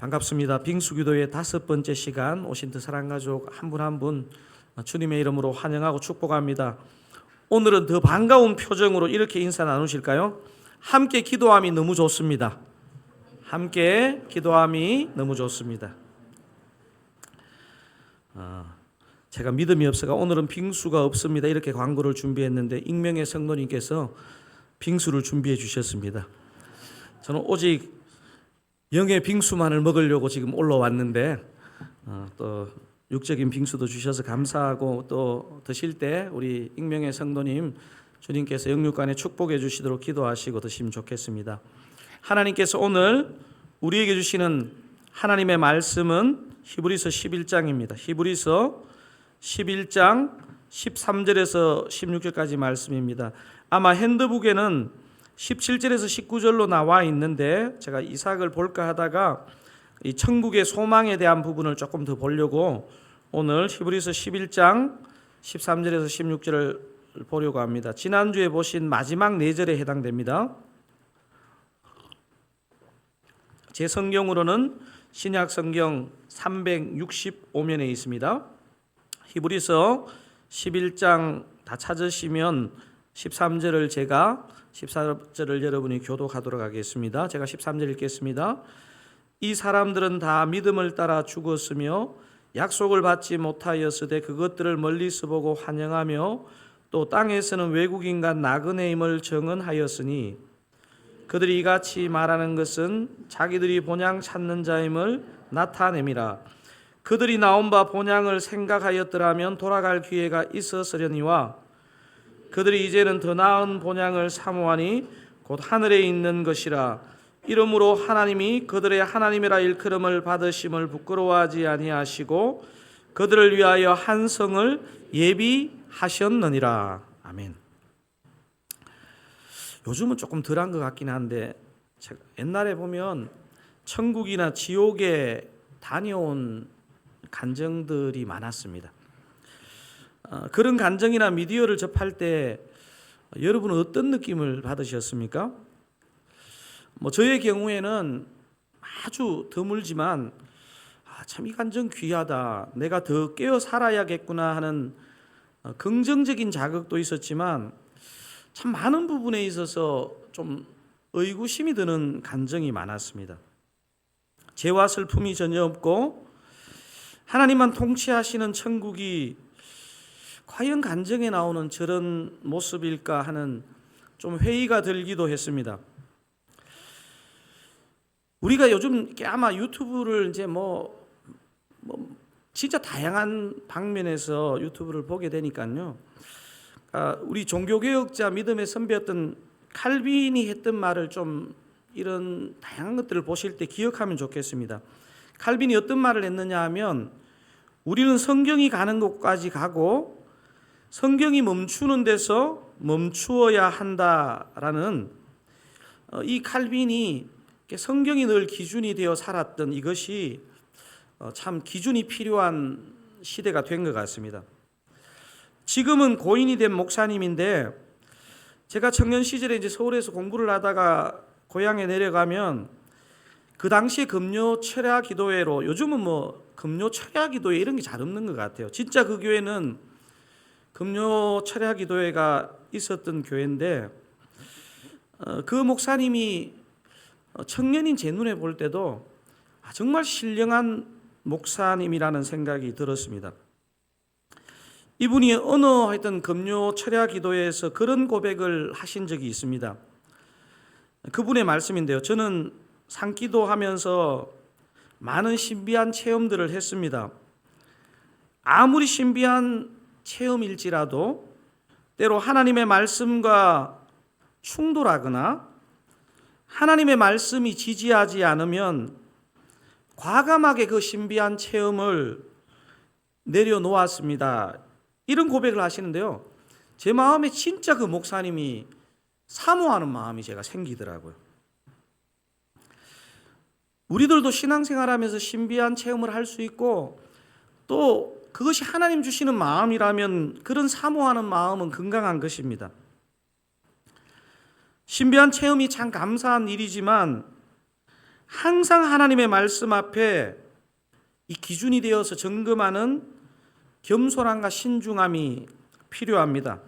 반갑습니다. 빙수기도의 5번째 시간 오신 사랑가족 한 분 한 분 주님의 이름으로 환영하고 축복합니다. 오늘은 더 반가운 표정으로 이렇게 인사 나누실까요? 함께 기도함이 너무 좋습니다. 함께 기도함이 너무 좋습니다. 제가 믿음이 없어가 오늘은 빙수가 없습니다. 이렇게 광고를 준비했는데 익명의 성도님께서 빙수를 준비해 주셨습니다. 저는 오직 영의 빙수만을 먹으려고 지금 올라왔는데 또 육적인 빙수도 주셔서 감사하고 또 드실 때 우리 익명의 성도님 주님께서 영육간에 축복해 주시도록 기도하시고 드시면 좋겠습니다. 하나님께서 오늘 우리에게 주시는 하나님의 말씀은 히브리서 11장입니다. 히브리서 11장 13절에서 16절까지 말씀입니다. 아마 핸드북에는 17절에서 19절로 나와 있는데 제가 이삭을 볼까 하다가 이 천국의 소망에 대한 부분을 조금 더 보려고 오늘 히브리서 11장 13절에서 16절을 보려고 합니다. 지난주에 보신 마지막 4절에 해당됩니다. 제 성경으로는 신약 성경 365면에 있습니다. 히브리서 11장 다 찾으시면 13절을 제가 14절을 여러분이 교독하도록 하겠습니다. 제가 13절 읽겠습니다. 이 사람들은 다 믿음을 따라 죽었으며 약속을 받지 못하였으되 그것들을 멀리서 보고 환영하며 또 땅에서는 외국인과 나그네임을 정언하였으니 그들이 이같이 말하는 것은 자기들이 본향 찾는 자임을 나타냄이라. 그들이 나온 바 본향을 생각하였더라면 돌아갈 기회가 있었으려니와 그들이 이제는 더 나은 본향을 사모하니 곧 하늘에 있는 것이라. 이러므로 하나님이 그들의 하나님이라 일컬음을 받으심을 부끄러워하지 아니하시고 그들을 위하여 한 성을 예비하셨느니라. 아멘. 요즘은 조금 덜한 것 같긴 한데 옛날에 보면 천국이나 지옥에 다녀온 간증들이 많았습니다. 그런 간증이나 미디어를 접할 때 여러분은 어떤 느낌을 받으셨습니까? 저의 경우에는 아주 드물지만 참 이 간증 귀하다, 내가 더 깨어 살아야겠구나 하는 긍정적인 자극도 있었지만 참 많은 부분에 있어서 좀 의구심이 드는 간증이 많았습니다. 죄와 슬픔이 전혀 없고 하나님만 통치하시는 천국이 과연 간증에 나오는 저런 모습일까 하는 좀 회의가 들기도 했습니다. 우리가 요즘 아마 유튜브를 이제 진짜 다양한 방면에서 유튜브를 보게 되니까요. 우리 종교개혁자 믿음의 선배였던 칼빈이 했던 말을 좀 이런 다양한 것들을 보실 때 기억하면 좋겠습니다. 칼빈이 어떤 말을 했느냐 하면 우리는 성경이 가는 곳까지 가고 성경이 멈추는 데서 멈추어야 한다라는 이 칼빈이 성경이 늘 기준이 되어 살았던 이것이 참 기준이 필요한 시대가 된 것 같습니다. 지금은 고인이 된 목사님인데 제가 청년 시절에 이제 서울에서 공부를 하다가 고향에 내려가면 그 당시에 금요 철야 기도회로, 요즘은 금요 철야 기도회 이런 게 잘 없는 것 같아요. 진짜 그 교회는 금요 철야 기도회가 있었던 교회인데 그 목사님이 청년인 제 눈에 볼 때도 정말 신령한 목사님이라는 생각이 들었습니다. 이분이 어느 하여튼 금요 철야 기도회에서 그런 고백을 하신 적이 있습니다. 그분의 말씀인데요. 저는 산기도하면서 많은 신비한 체험들을 했습니다. 아무리 신비한 체험일지라도 때로 하나님의 말씀과 충돌하거나 하나님의 말씀이 지지하지 않으면 과감하게 그 신비한 체험을 내려놓았습니다. 이런 고백을 하시는데요. 제 마음에 진짜 그 목사님이 사모하는 마음이 제가 생기더라고요. 우리들도 신앙생활하면서 신비한 체험을 할 수 있고 또 그것이 하나님 주시는 마음이라면 그런 사모하는 마음은 건강한 것입니다. 신비한 체험이 참 감사한 일이지만 항상 하나님의 말씀 앞에 이 기준이 되어서 점검하는 겸손함과 신중함이 필요합니다.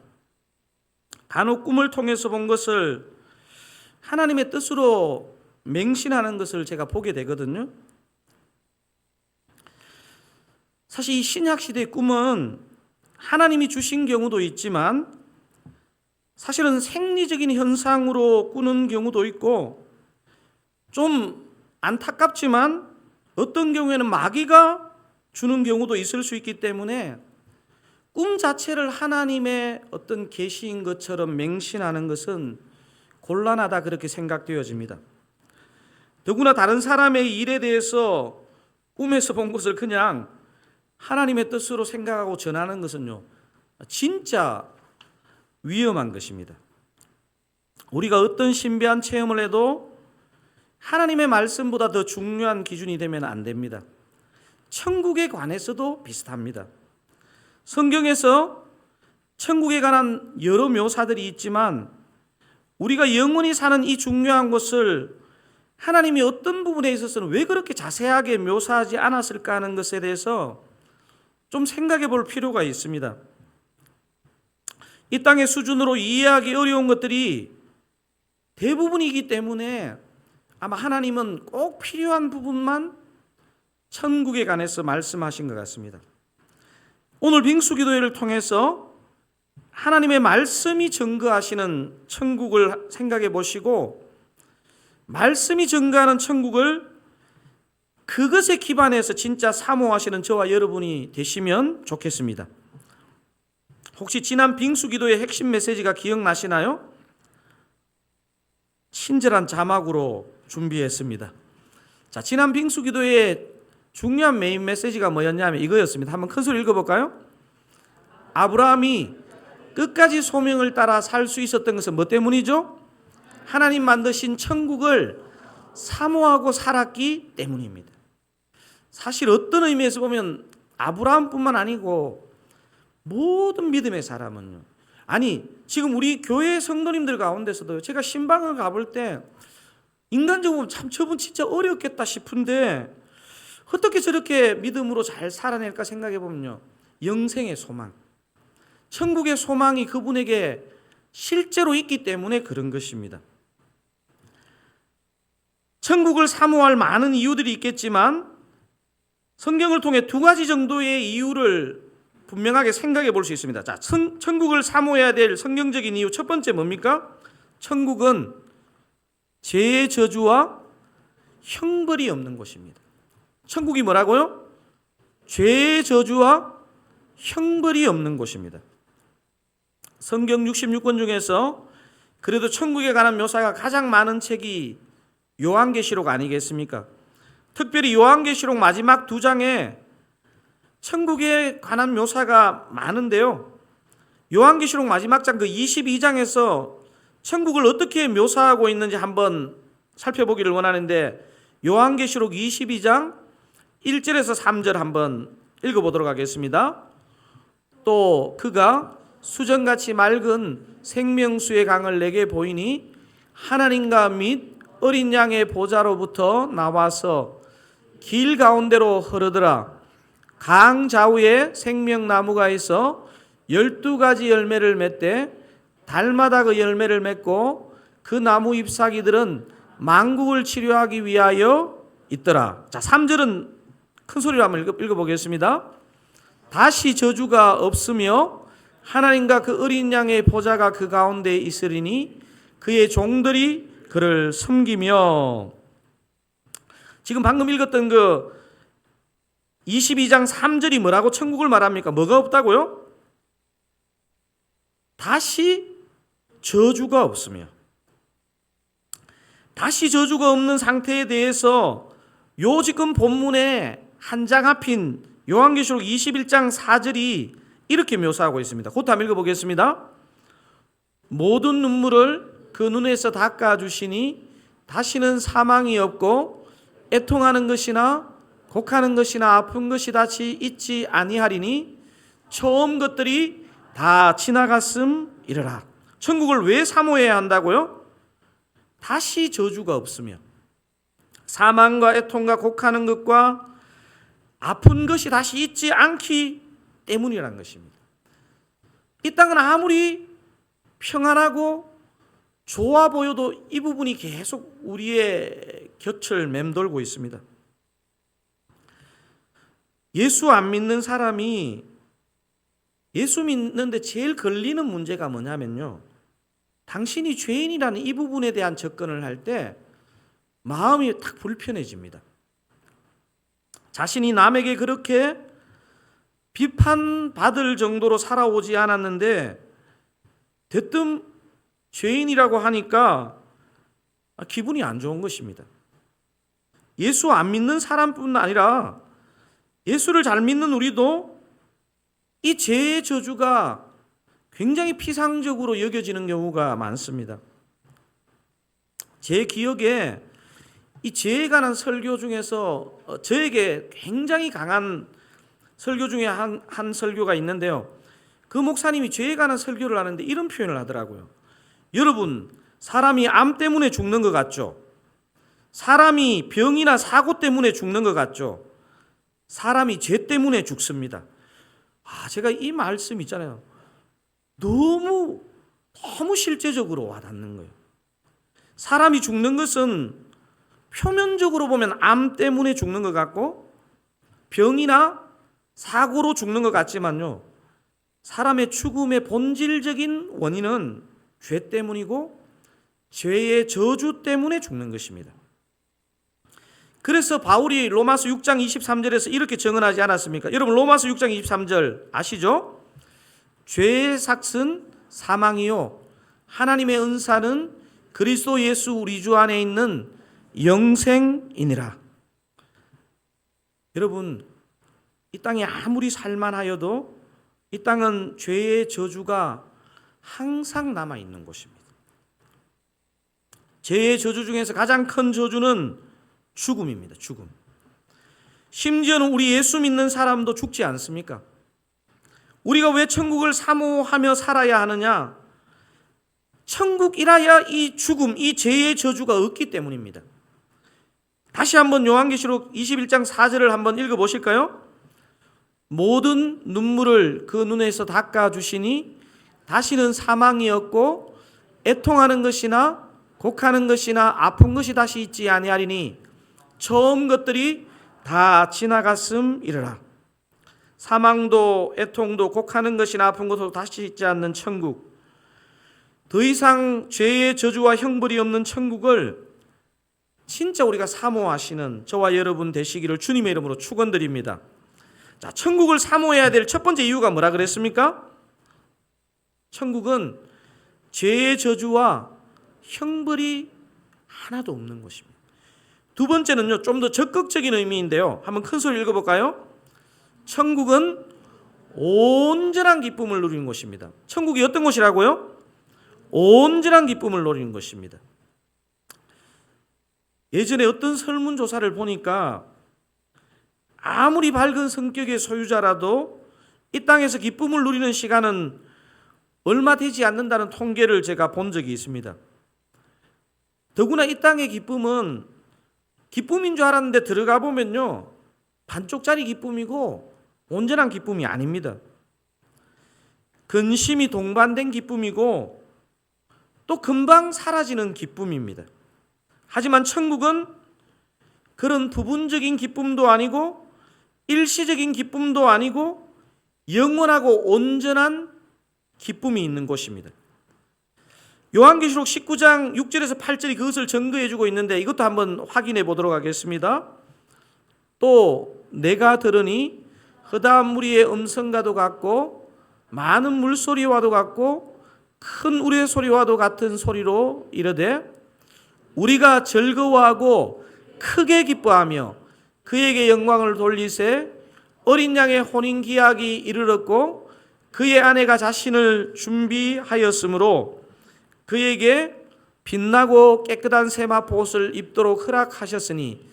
간혹 꿈을 통해서 본 것을 하나님의 뜻으로 맹신하는 것을 제가 보게 되거든요. 사실 이 신약시대의 꿈은 하나님이 주신 경우도 있지만 사실은 생리적인 현상으로 꾸는 경우도 있고 좀 안타깝지만 어떤 경우에는 마귀가 주는 경우도 있을 수 있기 때문에 꿈 자체를 하나님의 어떤 계시인 것처럼 맹신하는 것은 곤란하다 그렇게 생각되어집니다. 더구나 다른 사람의 일에 대해서 꿈에서 본 것을 그냥 하나님의 뜻으로 생각하고 전하는 것은요, 진짜 위험한 것입니다. 우리가 어떤 신비한 체험을 해도 하나님의 말씀보다 더 중요한 기준이 되면 안 됩니다. 천국에 관해서도 비슷합니다. 성경에서 천국에 관한 여러 묘사들이 있지만 우리가 영원히 사는 이 중요한 것을 하나님이 어떤 부분에 있어서는 왜 그렇게 자세하게 묘사하지 않았을까 하는 것에 대해서 좀 생각해 볼 필요가 있습니다. 이 땅의 수준으로 이해하기 어려운 것들이 대부분이기 때문에 아마 하나님은 꼭 필요한 부분만 천국에 관해서 말씀하신 것 같습니다. 오늘 빙수기도회를 통해서 하나님의 말씀이 증거하시는 천국을 생각해 보시고 말씀이 증거하는 천국을 그것에 기반해서 진짜 사모하시는 저와 여러분이 되시면 좋겠습니다. 혹시 지난 빙수기도의 핵심 메시지가 기억나시나요? 친절한 자막으로 준비했습니다. 자, 지난 빙수기도의 중요한 메인 메시지가 뭐였냐면 이거였습니다. 한번 큰 소리 읽어볼까요? 아브라함이 끝까지 소명을 따라 살 수 있었던 것은 뭐 때문이죠? 하나님 만드신 천국을 사모하고 살았기 때문입니다. 사실 어떤 의미에서 보면 아브라함뿐만 아니고 모든 믿음의 사람은요. 아니 지금 우리 교회 성도님들 가운데서도 제가 신방을 가볼 때 인간적으로 참 저분 진짜 어렵겠다 싶은데 어떻게 저렇게 믿음으로 잘 살아낼까 생각해 보면요. 영생의 소망, 천국의 소망이 그분에게 실제로 있기 때문에 그런 것입니다. 천국을 사모할 많은 이유들이 있겠지만 성경을 통해 두 가지 정도의 이유를 분명하게 생각해 볼 수 있습니다. 자, 천국을 사모해야 될 성경적인 이유 첫 번째 뭡니까? 천국은 죄의 저주와 형벌이 없는 곳입니다. 천국이 뭐라고요? 죄의 저주와 형벌이 없는 곳입니다. 성경 66권 중에서 그래도 천국에 관한 묘사가 가장 많은 책이 요한계시록 아니겠습니까? 특별히 요한계시록 마지막 2장에 천국에 관한 묘사가 많은데요. 요한계시록 마지막 장 그 22장에서 천국을 어떻게 묘사하고 있는지 한번 살펴보기를 원하는데 요한계시록 22장 1절에서 3절 한번 읽어보도록 하겠습니다. 또 그가 수정같이 맑은 생명수의 강을 내게 보이니 하나님과 및 어린 양의 보좌로부터 나와서 길 가운데로 흐르더라. 강 좌우에 생명나무가 있어 12가지 열매를 맺되 달마다 그 열매를 맺고 그 나무 잎사귀들은 만국을 치료하기 위하여 있더라. 자, 3절은 큰 소리로 한번 읽어보겠습니다. 다시 저주가 없으며 하나님과 그 어린 양의 보좌가 그 가운데 있으리니 그의 종들이 그를 섬기며. 지금 방금 읽었던 그 22장 3절이 뭐라고 천국을 말합니까? 뭐가 없다고요? 다시 저주가 없으며. 다시 저주가 없는 상태에 대해서 요 지금 본문에 한 장 앞인 요한계시록 21장 4절이 이렇게 묘사하고 있습니다. 그것도 한번 읽어보겠습니다. 모든 눈물을 그 눈에서 닦아주시니 다시는 사망이 없고 애통하는 것이나 곡하는 것이나 아픈 것이 다시 있지 아니하리니 처음 것들이 다 지나갔음이러라. 천국을 왜 사모해야 한다고요? 다시 저주가 없으며 사망과 애통과 곡하는 것과 아픈 것이 다시 있지 않기 때문이라는 것입니다. 이 땅은 아무리 평안하고 좋아 보여도 이 부분이 계속 우리의 곁을 맴돌고 있습니다. 예수 안 믿는 사람이 예수 믿는데 제일 걸리는 문제가 뭐냐면요, 당신이 죄인이라는 이 부분에 대한 접근을 할 때 마음이 탁 불편해집니다. 자신이 남에게 그렇게 비판받을 정도로 살아오지 않았는데 대뜸 죄인이라고 하니까 기분이 안 좋은 것입니다. 예수 안 믿는 사람뿐 아니라 예수를 잘 믿는 우리도 이 죄의 저주가 굉장히 피상적으로 여겨지는 경우가 많습니다. 제 기억에 이 죄에 관한 설교 중에서 저에게 굉장히 강한 설교 중에 한 설교가 있는데요. 그 목사님이 죄에 관한 설교를 하는데 이런 표현을 하더라고요. 여러분, 사람이 암 때문에 죽는 것 같죠? 사람이 병이나 사고 때문에 죽는 것 같죠? 사람이 죄 때문에 죽습니다. 제가 이 말씀 있잖아요. 너무 실제적으로 와닿는 거예요. 사람이 죽는 것은 표면적으로 보면 암 때문에 죽는 것 같고 병이나 사고로 죽는 것 같지만요, 사람의 죽음의 본질적인 원인은 죄 때문이고 죄의 저주 때문에 죽는 것입니다. 그래서 바울이 로마서 6장 23절에서 이렇게 증언하지 않았습니까? 여러분, 로마서 6장 23절 아시죠? 죄의 삭은 사망이요 하나님의 은사는 그리스도 예수 우리 주 안에 있는 영생이니라. 여러분, 이 땅에 아무리 살만하여도 이 땅은 죄의 저주가 항상 남아있는 곳입니다. 죄의 저주 중에서 가장 큰 저주는 죽음입니다. 죽음. 심지어는 우리 예수 믿는 사람도 죽지 않습니까? 우리가 왜 천국을 사모하며 살아야 하느냐? 천국이라야 이 죽음, 이 죄의 저주가 없기 때문입니다. 다시 한번 요한계시록 21장 4절을 한번 읽어보실까요? 모든 눈물을 그 눈에서 닦아주시니 다시는 사망이 없고 애통하는 것이나 곡하는 것이나 아픈 것이 다시 있지 아니하리니 처음 것들이 다 지나갔음이러라. 사망도 애통도 곡하는 것이나 아픈 것도 다시 있지 않는 천국, 더 이상 죄의 저주와 형벌이 없는 천국을 진짜 우리가 사모하시는 저와 여러분 되시기를 주님의 이름으로 축원드립니다. 자, 천국을 사모해야 될 첫 번째 이유가 뭐라 그랬습니까? 천국은 죄의 저주와 형벌이 하나도 없는 것입니다. 두 번째는요, 좀 더 적극적인 의미인데요. 한번 큰 소리 읽어볼까요? 천국은 온전한 기쁨을 누리는 곳입니다. 천국이 어떤 곳이라고요? 온전한 기쁨을 누리는 것입니다. 예전에 어떤 설문조사를 보니까 아무리 밝은 성격의 소유자라도 이 땅에서 기쁨을 누리는 시간은 얼마 되지 않는다는 통계를 제가 본 적이 있습니다. 더구나 이 땅의 기쁨은 기쁨인 줄 알았는데 들어가 보면요, 반쪽짜리 기쁨이고 온전한 기쁨이 아닙니다. 근심이 동반된 기쁨이고 또 금방 사라지는 기쁨입니다. 하지만 천국은 그런 부분적인 기쁨도 아니고 일시적인 기쁨도 아니고 영원하고 온전한 기쁨이 있는 곳입니다. 요한계시록 19장 6절에서 8절이 그것을 증거해 주고 있는데 이것도 한번 확인해 보도록 하겠습니다. 또 내가 들으니 허다한 무리의 음성과도 같고 많은 물소리와도 같고 큰 우레 소리와도 같은 소리로 이르되 우리가 즐거워하고 크게 기뻐하며 그에게 영광을 돌리세 어린 양의 혼인기약이 이르렀고 그의 아내가 자신을 준비하였으므로 그에게 빛나고 깨끗한 세마포 옷을 입도록 허락하셨으니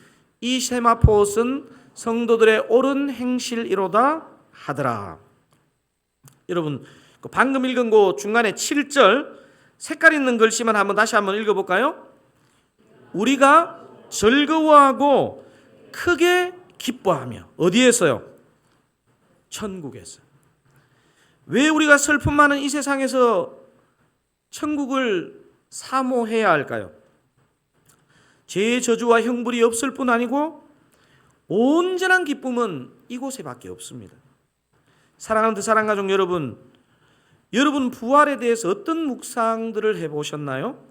이 세마포 옷은 성도들의 옳은 행실이로다 하더라. 여러분, 방금 읽은 거 중간에 7절 색깔 있는 글씨만 다시 한번 읽어볼까요? 우리가 즐거워하고 크게 기뻐하며. 어디에서요? 천국에서. 왜 우리가 슬픔 많은 이 세상에서 천국을 사모해야 할까요? 죄의 저주와 형벌이 없을 뿐 아니고 온전한 기쁨은 이곳에밖에 없습니다. 사랑하는 사랑가족 여러분, 여러분 부활에 대해서 어떤 묵상들을 해보셨나요?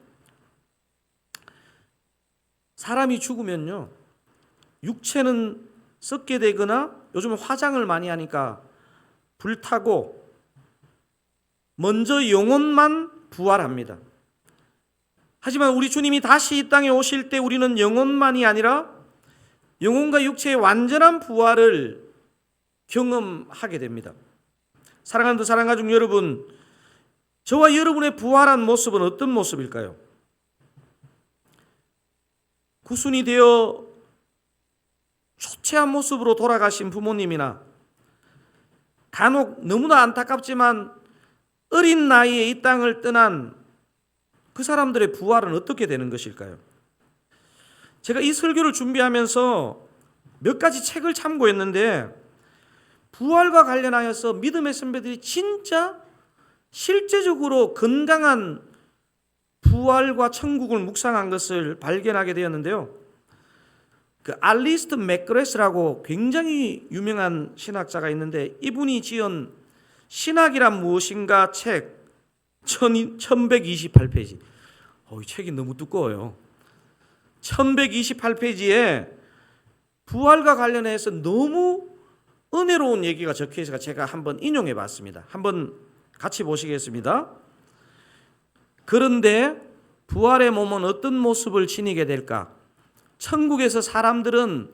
사람이 죽으면요, 육체는 썩게 되거나 요즘 화장을 많이 하니까 불타고 먼저 영혼만 부활합니다. 하지만 우리 주님이 다시 이 땅에 오실 때 우리는 영혼만이 아니라 영혼과 육체의 완전한 부활을 경험하게 됩니다. 사랑하는 사랑가족 여러분, 저와 여러분의 부활한 모습은 어떤 모습일까요? 구순이 되어 초췌한 모습으로 돌아가신 부모님이나 간혹 너무나 안타깝지만 어린 나이에 이 땅을 떠난 그 사람들의 부활은 어떻게 되는 것일까요? 제가 이 설교를 준비하면서 몇 가지 책을 참고했는데 부활과 관련하여서 믿음의 선배들이 진짜 실제적으로 건강한 부활과 천국을 묵상한 것을 발견하게 되었는데요. 그 알리스트 맥그레스라고 굉장히 유명한 신학자가 있는데 이분이 지은 신학이란 무엇인가 책 1128페이지. 이 책이 너무 두꺼워요. 1128페이지에 부활과 관련해서 너무 은혜로운 얘기가 적혀 있어서 제가 한번 인용해 봤습니다. 한번 같이 보시겠습니다. 그런데 부활의 몸은 어떤 모습을 지니게 될까? 천국에서 사람들은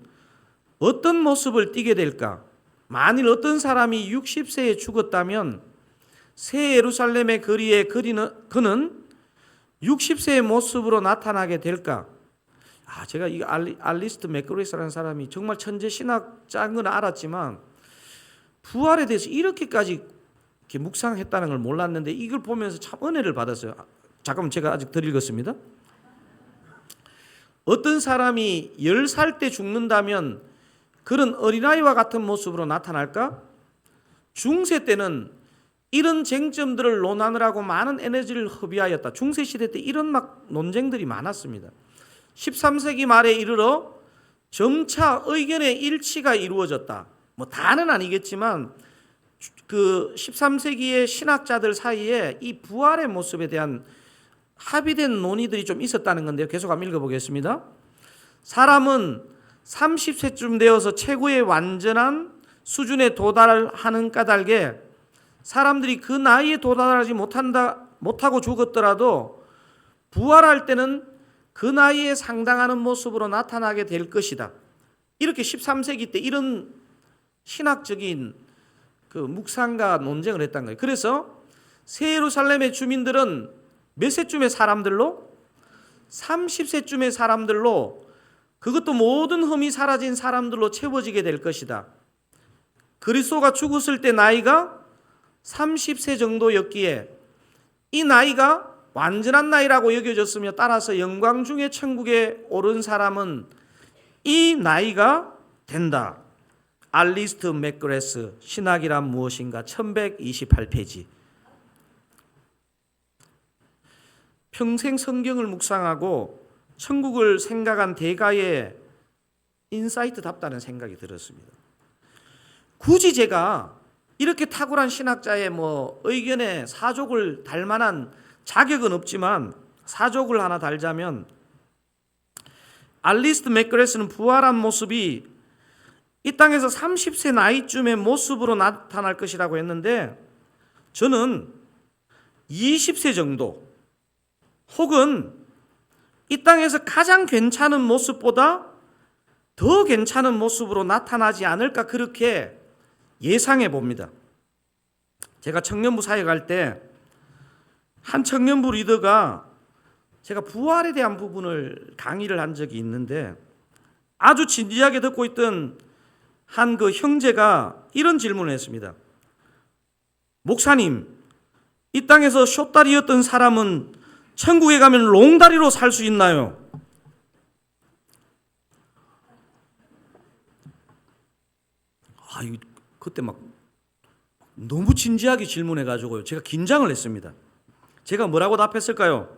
어떤 모습을 띠게 될까? 만일 어떤 사람이 60세에 죽었다면 새 예루살렘의 거리에 그는 60세의 모습으로 나타나게 될까? 제가 이 알리스트 맥그레스라는 사람이 정말 천재 신학자인 건 알았지만 부활에 대해서 이렇게까지 이렇게 묵상했다는 걸 몰랐는데 이걸 보면서 참 은혜를 받았어요. 잠깐만 제가 아직 덜 읽었습니다. 어떤 사람이 10살 때 죽는다면 그런 어린아이와 같은 모습으로 나타날까? 중세 때는 이런 쟁점들을 논하느라고 많은 에너지를 허비하였다. 중세 시대 때 이런 막 논쟁들이 많았습니다. 13세기 말에 이르러 점차 의견의 일치가 이루어졌다. 다는 아니겠지만 그 13세기의 신학자들 사이에 이 부활의 모습에 대한 합의된 논의들이 좀 있었다는 건데요. 계속 한번 읽어보겠습니다. 사람은 30세쯤 되어서 최고의 완전한 수준에 도달하는 까닭에 사람들이 그 나이에 도달하지 못하고 죽었더라도 부활할 때는 그 나이에 상당하는 모습으로 나타나게 될 것이다. 이렇게 13세기 때 이런 신학적인 그 묵상과 논쟁을 했던 거예요. 그래서 새 예루살렘의 주민들은 몇 세쯤의 사람들로? 30세쯤의 사람들로, 그것도 모든 흠이 사라진 사람들로 채워지게 될 것이다. 그리스도가 죽었을 때 나이가 30세 정도였기에 이 나이가 완전한 나이라고 여겨졌으며 따라서 영광 중에 천국에 오른 사람은 이 나이가 된다. 알리스트 맥그레스 신학이란 무엇인가 1128페이지. 평생 성경을 묵상하고 천국을 생각한 대가의 인사이트답다는 생각이 들었습니다. 굳이 제가 이렇게 탁월한 신학자의 의견에 사족을 달 만한 자격은 없지만 사족을 하나 달자면 알리스트 맥그레스는 부활한 모습이 이 땅에서 30세 나이쯤의 모습으로 나타날 것이라고 했는데 저는 20세 정도 혹은 이 땅에서 가장 괜찮은 모습보다 더 괜찮은 모습으로 나타나지 않을까 그렇게 예상해 봅니다. 제가 청년부 사회 갈 때 한 청년부 리더가 제가 부활에 대한 부분을 강의를 한 적이 있는데 아주 진지하게 듣고 있던 한 그 형제가 이런 질문을 했습니다. 목사님, 이 땅에서 숏다리였던 사람은 천국에 가면 롱다리로 살 수 있나요? 그때 막 너무 진지하게 질문해가지고요. 제가 긴장을 했습니다. 제가 뭐라고 답했을까요?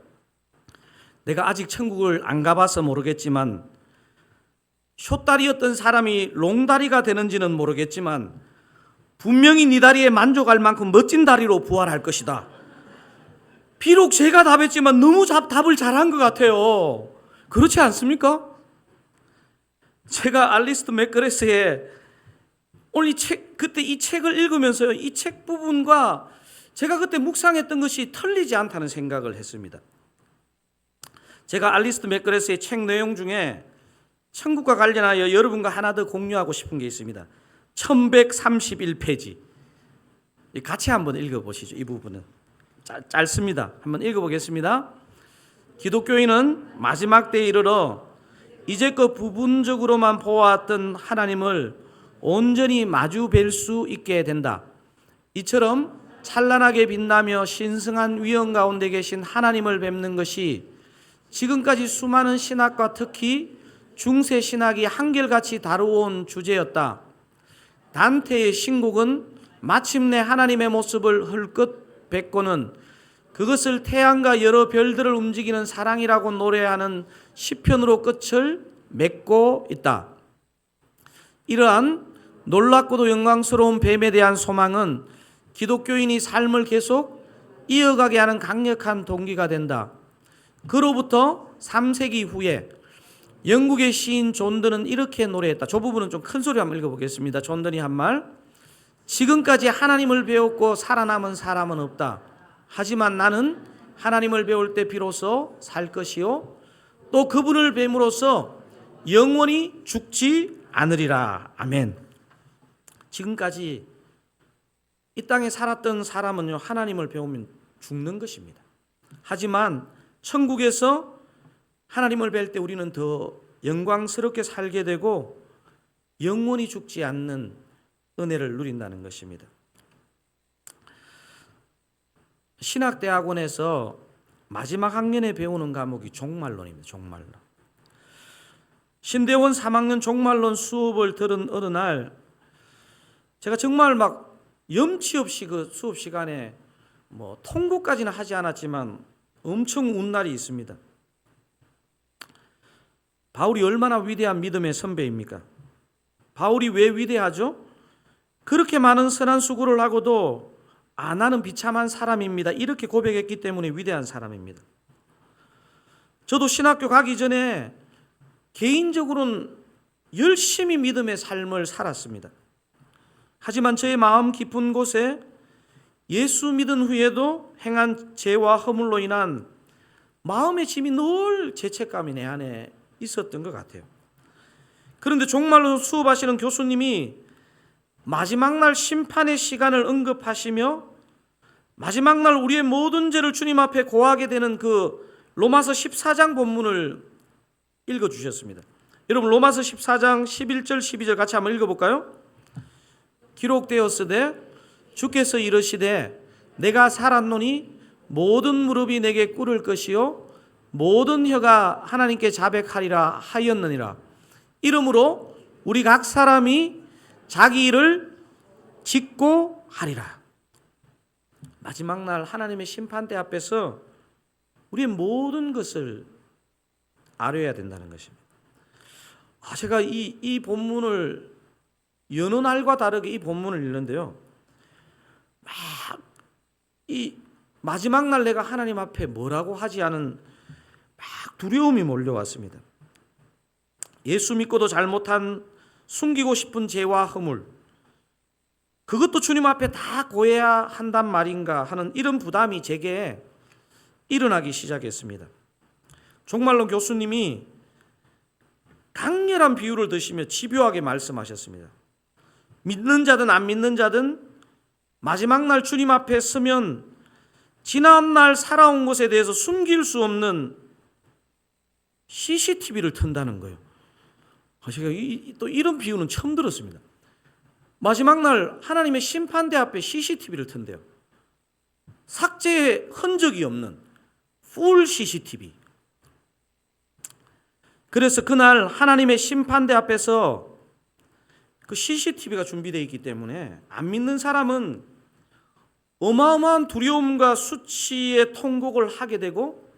내가 아직 천국을 안 가봐서 모르겠지만 숏다리였던 사람이 롱다리가 되는지는 모르겠지만 분명히 네 다리에 만족할 만큼 멋진 다리로 부활할 것이다. 비록 제가 답했지만 너무 답을 잘한 것 같아요. 그렇지 않습니까? 제가 알리스트 맥그레스의 오늘 그때 이 책을 읽으면서요, 이 책 부분과 제가 그때 묵상했던 것이 틀리지 않다는 생각을 했습니다. 제가 알리스트 맥그레스의 책 내용 중에 천국과 관련하여 여러분과 하나 더 공유하고 싶은 게 있습니다. 1131페이지. 같이 한번 읽어보시죠. 이 부분은 짧습니다. 한번 읽어보겠습니다. 기독교인은 마지막 때에 이르러 이제껏 부분적으로만 보아왔던 하나님을 온전히 마주 뵐 수 있게 된다. 이처럼 찬란하게 빛나며 신성한 위엄 가운데 계신 하나님을 뵙는 것이 지금까지 수많은 신학과 특히 중세 신학이 한결같이 다루어온 주제였다. 단테의 신곡은 마침내 하나님의 모습을 흘끗 뵙고는 그것을 태양과 여러 별들을 움직이는 사랑이라고 노래하는 시편으로 끝을 맺고 있다. 이러한 놀랍고도 영광스러운 뱀에 대한 소망은 기독교인이 삶을 계속 이어가게 하는 강력한 동기가 된다. 그로부터 3세기 후에 영국의 시인 존든은 이렇게 노래했다. 저 부분은 좀 큰 소리 한번 읽어보겠습니다. 존든이 한 말. 지금까지 하나님을 배웠고 살아남은 사람은 없다. 하지만 나는 하나님을 배울 때 비로소 살 것이요 또 그분을 뵈므로써 영원히 죽지 않으리라. 아멘. 지금까지 이 땅에 살았던 사람은요, 하나님을 배우면 죽는 것입니다. 하지만 천국에서 하나님을 뵐 때 우리는 더 영광스럽게 살게 되고 영원히 죽지 않는 은혜를 누린다는 것입니다. 신학대학원에서 마지막 학년에 배우는 과목이 종말론입니다. 종말론. 신대원 3학년 종말론 수업을 들은 어느 날 제가 정말 막 염치 없이 그 수업 시간에 통곡까지는 하지 않았지만 엄청 운 날이 있습니다. 바울이 얼마나 위대한 믿음의 선배입니까? 바울이 왜 위대하죠? 그렇게 많은 선한 수고를 하고도 나는 비참한 사람입니다. 이렇게 고백했기 때문에 위대한 사람입니다. 저도 신학교 가기 전에 개인적으로는 열심히 믿음의 삶을 살았습니다. 하지만 저의 마음 깊은 곳에 예수 믿은 후에도 행한 죄와 허물로 인한 마음의 짐이 늘 죄책감이 내 안에 있었던 것 같아요. 그런데 종말론 수업하시는 교수님이 마지막 날 심판의 시간을 언급하시며 마지막 날 우리의 모든 죄를 주님 앞에 고하게 되는 그 로마서 14장 본문을 읽어주셨습니다. 여러분 로마서 14장 11절 12절 같이 한번 읽어볼까요? 기록되었으되 주께서 이르시되 내가 살았노니 모든 무릎이 내게 꿇을 것이요 모든 혀가 하나님께 자백하리라 하였느니라. 이러므로 우리 각 사람이 자기 일을 짓고 하리라. 마지막 날 하나님의 심판대 앞에서 우리의 모든 것을 아뢰어야 된다는 것입니다. 제가 이 본문을 여느 날과 다르게 이 본문을 읽는데요, 이 마지막 날 내가 하나님 앞에 뭐라고 하지 않은 두려움이 몰려왔습니다. 예수 믿고도 잘못한 숨기고 싶은 죄와 허물, 그것도 주님 앞에 다 고해야 한단 말인가 하는 이런 부담이 제게 일어나기 시작했습니다. 종말론 교수님이 강렬한 비유를 드시며 집요하게 말씀하셨습니다. 믿는 자든 안 믿는 자든 마지막 날 주님 앞에 서면 지난날 살아온 것에 대해서 숨길 수 없는 CCTV를 튼다는 거예요. 제가 또 이런 비유는 처음 들었습니다. 마지막 날 하나님의 심판대 앞에 CCTV를 튼대요. 삭제의 흔적이 없는 풀 CCTV. 그래서 그날 하나님의 심판대 앞에서 그 CCTV가 준비되어 있기 때문에 안 믿는 사람은 어마어마한 두려움과 수치의 통곡을 하게 되고,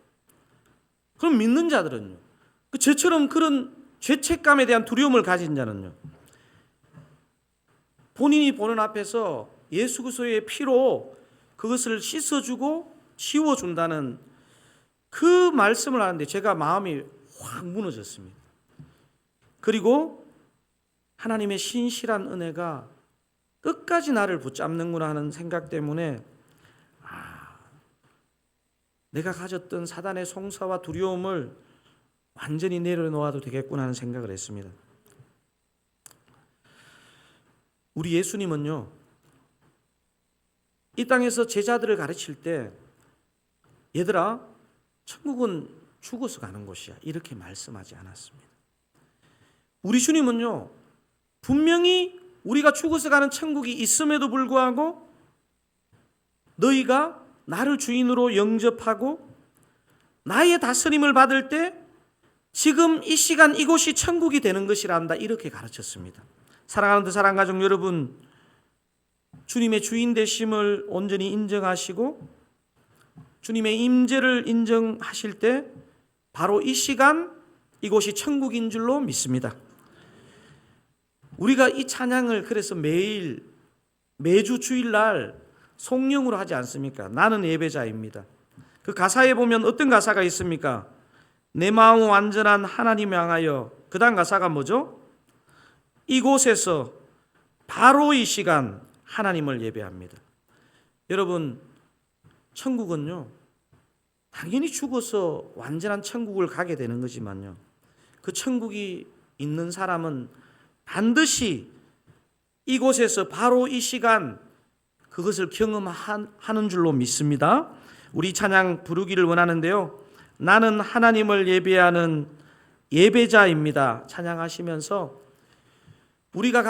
그럼 믿는 자들은요, 저처럼 그런 죄책감에 대한 두려움을 가진 자는요, 본인이 보는 앞에서 예수 그리스도의 피로 그것을 씻어주고 지워준다는 그 말씀을 하는데 제가 마음이 확 무너졌습니다. 그리고 하나님의 신실한 은혜가 끝까지 나를 붙잡는구나 하는 생각 때문에 내가 가졌던 사단의 송사와 두려움을 완전히 내려놓아도 되겠구나 하는 생각을 했습니다. 우리 예수님은요, 이 땅에서 제자들을 가르칠 때 얘들아, 천국은 죽어서 가는 곳이야, 이렇게 말씀하지 않았습니다. 우리 주님은요, 분명히 우리가 죽어서 가는 천국이 있음에도 불구하고 너희가 나를 주인으로 영접하고 나의 다스림을 받을 때 지금 이 시간 이곳이 천국이 되는 것이란다, 이렇게 가르쳤습니다. 사랑하는 사랑가족 여러분, 주님의 주인 되심을 온전히 인정하시고 주님의 임재를 인정하실 때 바로 이 시간 이곳이 천국인 줄로 믿습니다. 우리가 이 찬양을 그래서 매주 주일날 성령으로 하지 않습니까? 나는 예배자입니다. 그 가사에 보면 어떤 가사가 있습니까? 내 마음 완전한 하나님 향하여, 그 다음 가사가 뭐죠? 이곳에서 바로 이 시간 하나님을 예배합니다. 여러분, 천국은요, 당연히 죽어서 완전한 천국을 가게 되는 거지만요, 그 천국이 있는 사람은 반드시 이곳에서 바로 이 시간 그것을 경험하는 줄로 믿습니다. 우리 찬양 부르기를 원하는데요, 나는 하나님을 예배하는 예배자입니다 찬양하시면서 우리가